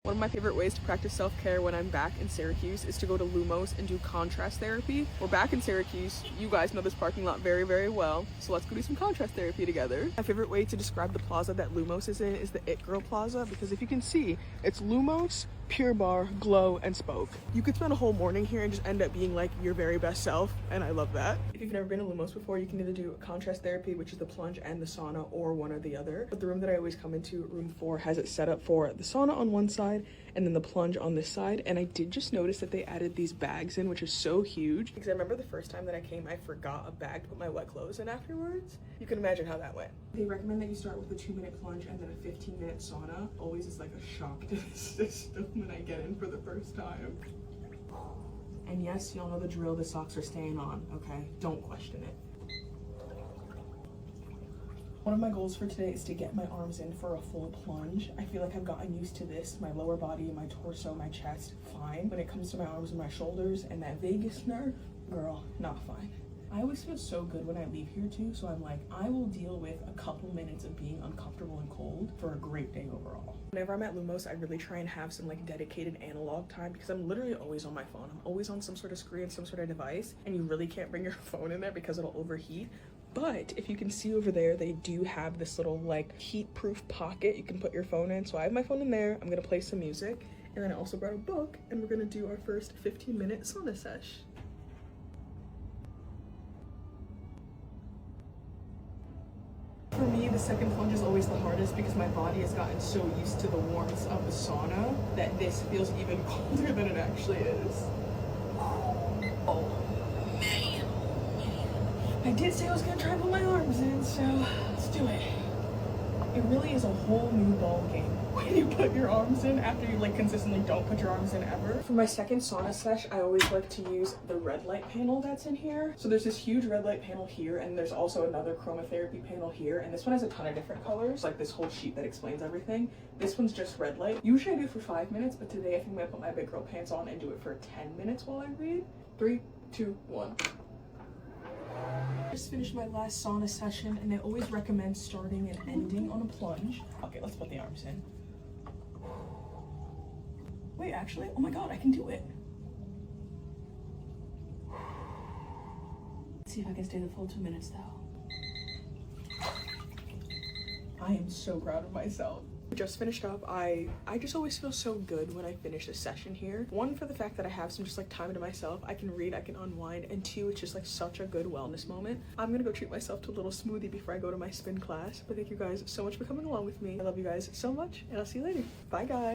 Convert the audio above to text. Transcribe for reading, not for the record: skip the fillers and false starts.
One of my favorite ways to practice self-care when I'm back in Syracuse is to go to Lumos and do contrast therapy. We're back in Syracuse. You guys know this parking lot very, very well. So let's go do some contrast therapy together. My favorite way to describe the plaza that Lumos is in is the It Girl Plaza, because if you can see, it's Lumos, Pure Bar, Glow, and Spoke. You could spend a whole morning here and just end up being like your very best self, and I love that. If you've never been to Lumos before, you can either do contrast therapy, which is the plunge and the sauna, or one or the other. But the room that I always come into, room 4, has it set up for the sauna on one side and then the plunge on this side. And I did just notice that they added these bags in, which is so huge, because I remember the first time that I came, I forgot a bag to put my wet clothes in afterwards. You can imagine how that went. They recommend that you start with a 2-minute plunge and then a 15-minute sauna. Always is like a shock to the system when I get in for the first time. And yes, y'all know the drill, the socks are staying on, okay? Don't question it. One of my goals for today is to get my arms in for a full plunge. I feel like I've gotten used to this, my lower body, my torso, my chest, fine. When it comes to my arms and my shoulders and that vagus nerve, girl, not fine. I always feel so good when I leave here too, so I'm like, I will deal with a couple minutes of being uncomfortable and cold for a great day overall. Whenever I'm at Lumos, I really try and have some like dedicated analog time, because I'm literally always on my phone. I'm always on some sort of screen, some sort of device, and you really can't bring your phone in there because it'll overheat. But if you can see over there, they do have this little like heat-proof pocket you can put your phone in. So I have my phone in there. I'm gonna play some music, and then I also brought a book, and we're gonna do our first 15-minute sauna sesh. For me, the second plunge is always the hardest because my body has gotten so used to the warmth of the sauna that this feels even colder than it actually is. Oh, man. I did say I was gonna try to put my arms in, so let's do it. It really is a whole new ball game when you put your arms in after you like consistently don't put your arms in ever. For my second sauna sesh, I always like to use the red light panel that's in here. So there's this huge red light panel here, and there's also another chromotherapy panel here, and this one has a ton of different colors, like this whole sheet that explains everything. This one's just red light. Usually I do it for 5 minutes, but today I think I'm gonna put my big girl pants on and do it for 10 minutes while I read. 3, 2, 1. Just finished my last sauna session, and they always recommend starting and ending on a plunge. Okay, let's put the arms in. Wait, actually, oh my god, I can do it. Let's see if I can stay the full 2 minutes though. I am so proud of myself. Just finished up. I just always feel so good when I finish a session here. One, for the fact that I have some just like time to myself. I can read, I can unwind, and 2, it's just like such a good wellness moment. I'm gonna go treat myself to a little smoothie before I go to my spin class. But thank you guys so much for coming along with me. I love you guys so much, and I'll see you later. Bye guys.